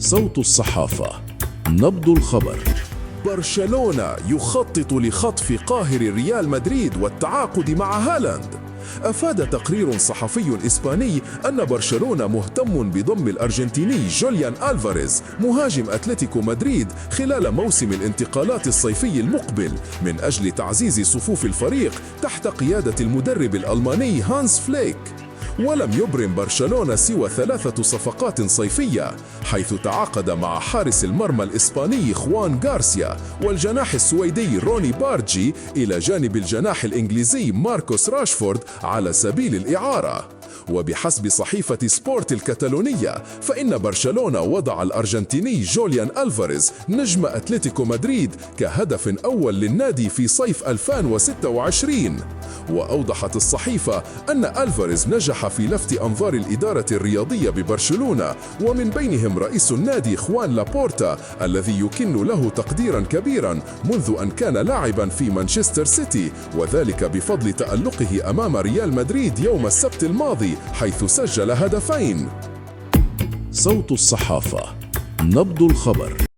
صوت الصحافة، نبض الخبر. برشلونة يخطط لخطف قاهر ريال مدريد والتعاقد مع هالاند. أفاد تقرير صحفي إسباني أن برشلونة مهتم بضم الأرجنتيني جوليان ألفاريز مهاجم أتلتيكو مدريد خلال موسم الانتقالات الصيفي المقبل من أجل تعزيز صفوف الفريق تحت قيادة المدرب الألماني هانس فليك. ولم يبرم برشلونة سوى 3 صفقات صيفية، حيث تعاقد مع حارس المرمى الإسباني خوان غارسيا والجناح السويدي روني بارجي إلى جانب الجناح الإنجليزي ماركوس راشفورد على سبيل الإعارة. وبحسب صحيفة سبورت الكتالونية فإن برشلونة وضع الأرجنتيني جوليان ألفاريز نجم أتلتيكو مدريد كهدف أول للنادي في صيف 2026. وأوضحت الصحيفة أن ألفاريز نجح في لفت أنظار الإدارة الرياضية ببرشلونة، ومن بينهم رئيس النادي خوان لابورتا الذي يكن له تقديرا كبيرا منذ أن كان لاعبا في مانشستر سيتي، وذلك بفضل تألقه أمام ريال مدريد يوم السبت الماضي حيث سجل هدفين. صوت الصحافة، نبض الخبر.